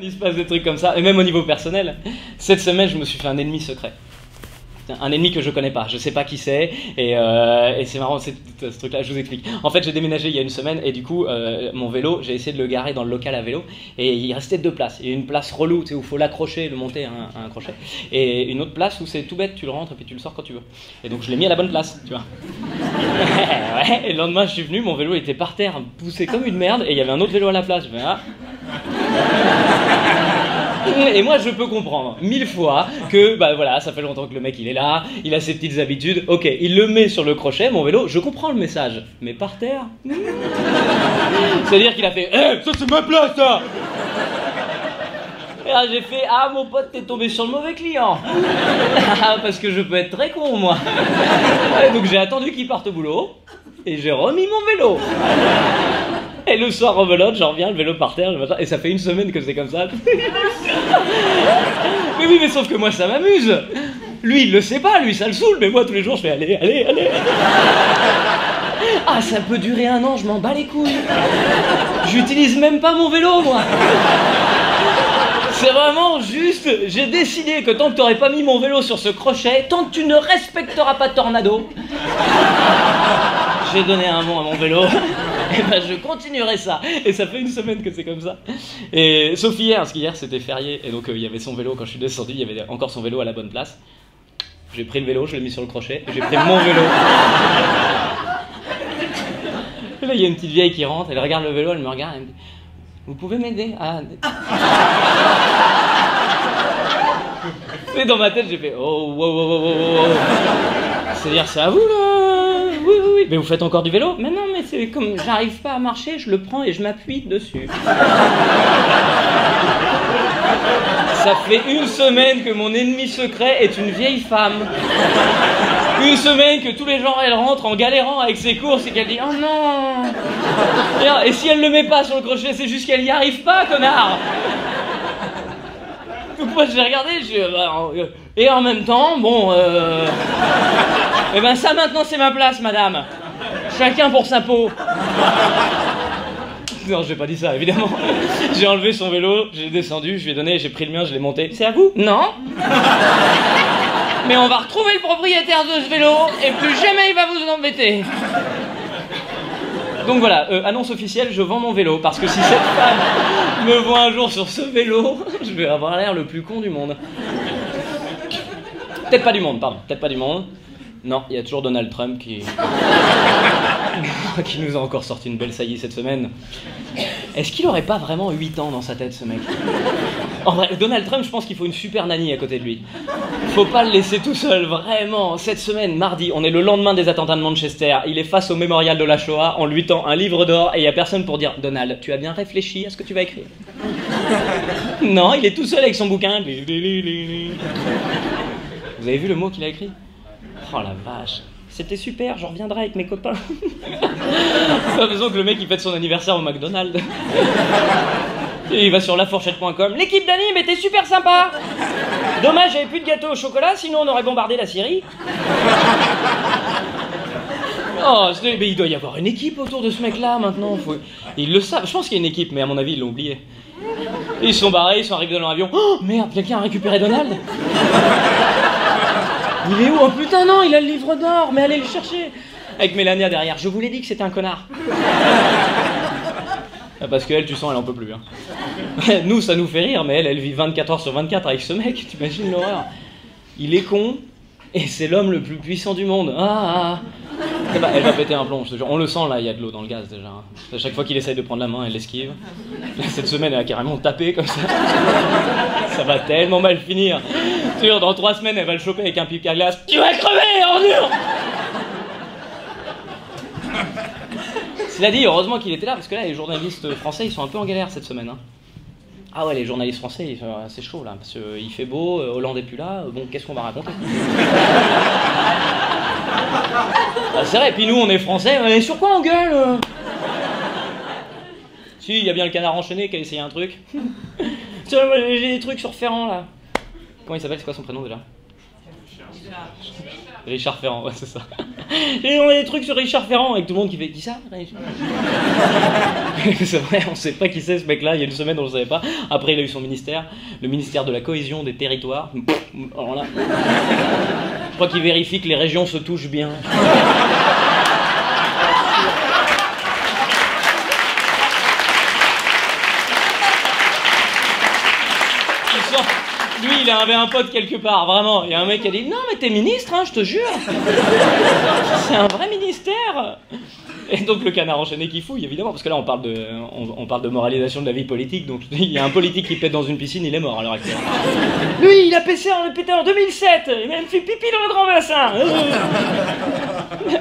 Il se passe des trucs comme ça, et même au niveau personnel. Cette semaine, je me suis fait un ennemi secret. Un ennemi que je connais pas, je sais pas qui c'est, et c'est marrant, ce truc-là, je vous explique. En fait, j'ai déménagé il y a une semaine, et du coup, mon vélo, j'ai essayé de le garer dans le local à vélo, et il restait 2 places. Il y a une place relou, tu sais, où il faut l'accrocher, le monter à un crochet, et une autre place où c'est tout bête, tu le rentres, et puis tu le sors quand tu veux. Et donc, je l'ai mis à la bonne place, tu vois. Ouais, et le lendemain, je suis venu, mon vélo était par terre, poussé comme une merde, et il y avait un autre vélo à la place. Je fais, ah. Et moi je peux comprendre 1000 fois que bah voilà, ça fait longtemps que le mec il est là, il a ses petites habitudes, ok, il le met sur le crochet, mon vélo, je comprends le message, mais par terre, c'est-à-dire qu'il a fait ça c'est ma place ça. Et là j'ai fait ah mon pote t'es tombé sur le mauvais client. Parce que je peux être très con moi. Et donc j'ai attendu qu'il parte au boulot et j'ai remis mon vélo. Et le soir, rebelote, j'en reviens, le vélo par terre, et ça fait 1 semaine que c'est comme ça. Mais oui, mais sauf que moi, ça m'amuse. Lui, il le sait pas, lui, ça le saoule, mais moi, tous les jours, je fais allez, allez, allez. Ah, ça peut durer 1 an, je m'en bats les couilles. J'utilise même pas mon vélo, moi. C'est vraiment juste, j'ai décidé que tant que t'aurais pas mis mon vélo sur ce crochet, tant que tu ne respecteras pas Tornado, j'ai donné un mot à mon vélo. Et ben je continuerai ça. Et ça fait 1 semaine que c'est comme ça. Et sauf hier, parce qu'hier c'était férié, et donc il y avait son vélo, quand je suis descendu, il y avait encore son vélo à la bonne place. J'ai pris le vélo, je l'ai mis sur le crochet, et j'ai pris mon vélo. Et là il y a une petite vieille qui rentre, elle regarde le vélo, elle me regarde, elle me dit vous pouvez m'aider à... Et dans ma tête j'ai fait oh wow wow wow wow. C'est-à-dire c'est à vous là. Oui, oui, oui. Mais vous faites encore du vélo? Mais non, mais c'est comme j'arrive pas à marcher, je le prends et je m'appuie dessus. Ça fait 1 semaine que mon ennemi secret est une vieille femme. 1 semaine que tous les jours elle rentre en galérant avec ses courses et qu'elle dit oh non. Et si elle le met pas sur le crochet, c'est juste qu'elle y arrive pas, connard. Donc moi j'ai regardé, et en même temps, bon, et ben ça maintenant c'est ma place, madame. Chacun pour sa peau. Non, j'ai pas dit ça, évidemment. J'ai enlevé son vélo, j'ai descendu, je lui ai donné, j'ai pris le mien, je l'ai monté. C'est à vous? Non. Mais on va retrouver le propriétaire de ce vélo, et plus jamais il va vous embêter. Donc voilà, annonce officielle, je vends mon vélo, parce que si cette femme me voit un jour sur ce vélo, je vais avoir l'air le plus con du monde. Peut-être pas du monde, pardon, peut-être pas du monde. Non, il y a toujours Donald Trump qui nous a encore sorti une belle saillie cette semaine. Est-ce qu'il aurait pas vraiment 8 ans dans sa tête, ce mec? En vrai, Donald Trump, je pense qu'il faut une super nanny à côté de lui. Faut pas le laisser tout seul, vraiment. Cette semaine, mardi, on est le lendemain des attentats de Manchester. Il est face au mémorial de la Shoah, on lui tend un livre d'or et il y a personne pour dire « Donald, tu as bien réfléchi à ce que tu vas écrire ?» Non, il est tout seul avec son bouquin. Vous avez vu le mot qu'il a écrit? Oh la vache. C'était super, je reviendrai avec mes copains. Pas besoin que le mec il fête son anniversaire au McDonald's. Et il va sur lafourchette.com. L'équipe d'anime était super sympa. Dommage, j'avais plus de gâteau au chocolat, sinon on aurait bombardé la Syrie. Oh, mais il doit y avoir une équipe autour de ce mec-là maintenant. Ils le savent, je pense qu'il y a une équipe, mais à mon avis ils l'ont oublié. Ils sont barrés, ils sont arrivés dans l'avion. Oh merde, quelqu'un a récupéré Donald? Il est où? Oh putain non, il a le livre d'or, mais allez le chercher. Avec Mélania derrière, je vous l'ai dit que c'était un connard. Parce qu'elle, tu sens, elle en peut plus. Hein. Nous, ça nous fait rire, mais elle vit 24 heures sur 24 avec ce mec, t'imagines l'horreur. Il est con, et c'est l'homme le plus puissant du monde. Elle va péter un plomb, je te jure. On le sent là, il y a de l'eau dans le gaz déjà. À chaque fois qu'il essaye de prendre la main, elle l'esquive. Cette semaine, elle a carrément tapé comme ça. Ça va tellement mal finir. Sûr, dans 3 semaines, elle va le choper avec un pipe à glace. Tu vas crever, ordure! Cela dit, heureusement qu'il était là, parce que là, les journalistes français, ils sont un peu en galère cette semaine. Hein. Ah ouais, les journalistes français, c'est chaud là, parce qu'il fait beau, Hollande est plus là, bon, qu'est-ce qu'on va raconter? Ah, c'est vrai, puis nous, on est français, mais sur quoi on gueule? Si, il y a bien le canard enchaîné qui a essayé un truc. J'ai des trucs sur Ferrand là. Comment il s'appelle? C'est quoi son prénom déjà? Richard Ferrand, ouais, c'est ça. J'ai demandé des trucs sur Richard Ferrand avec tout le monde qui fait qui ça. C'est vrai, on sait pas qui c'est ce mec-là. Il y a une semaine, on le savait pas. Après, il a eu son ministère, le ministère de la cohésion des territoires. Alors là, je crois qu'il vérifie que les régions se touchent bien. Lui, il avait un pote quelque part, vraiment. Il y a un mec qui a dit « Non, mais t'es ministre, hein, je te jure. C'est un vrai ministère. » Et donc le canard enchaîné qui fouille, évidemment, parce que là, on parle de moralisation de la vie politique. Donc il y a un politique qui pète dans une piscine, il est mort à l'heure actuelle. Lui, il a pété en 2007. Il m'a même fait pipi dans le grand bassin.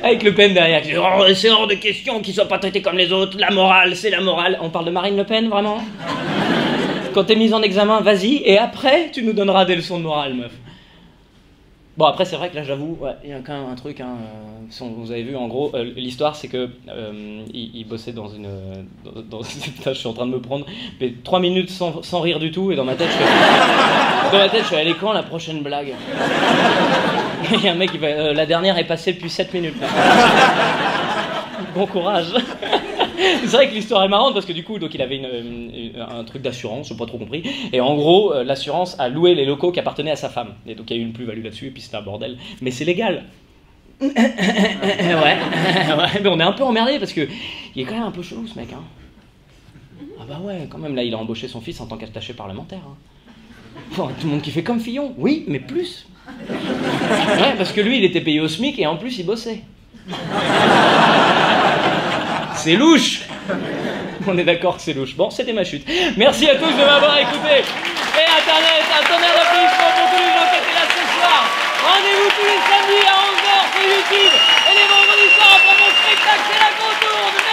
Avec Le Pen derrière qui dit « Oh, c'est hors de question qu'ils soient pas traités comme les autres. La morale, c'est la morale. » On parle de Marine Le Pen, vraiment? Quand t'es mise en examen, vas-y, et après, tu nous donneras des leçons de morale, meuf. Bon, après, c'est vrai que là, j'avoue, ouais, il y a quand même un truc, hein, vous avez vu, en gros, l'histoire, c'est que il bossait dans une... Putain, je suis en train de me prendre, mais 3 minutes sans rire du tout, et dans ma tête, je suis allé quand la prochaine blague? Il y a un mec qui va... la dernière est passée depuis 7 minutes, là. Bon courage. C'est vrai que l'histoire est marrante parce que du coup, donc il avait un truc d'assurance, j'ai pas trop compris. Et en gros, l'assurance a loué les locaux qui appartenaient à sa femme. Et donc il y a eu une plus-value là-dessus et puis c'était un bordel. Mais c'est légal. Ouais, mais on est un peu emmerdé parce que il est quand même un peu chelou ce mec. Hein. Ah bah ouais, quand même là, il a embauché son fils en tant qu'attaché parlementaire. Hein. Bon, tout le monde qui fait comme Fillon, oui, mais plus. Ouais, parce que lui, il était payé au SMIC et en plus, il bossait. C'est louche. On est d'accord que c'est louche. Bon, c'était ma chute. Merci à tous de m'avoir écouté. Et Internet, un tonnerre d'applaudissements pour tous les gens qui étaient là ce soir. Rendez-vous tous les samedis à 11h sur YouTube. Et les vendredis soirs après mon spectacle, c'est la contour.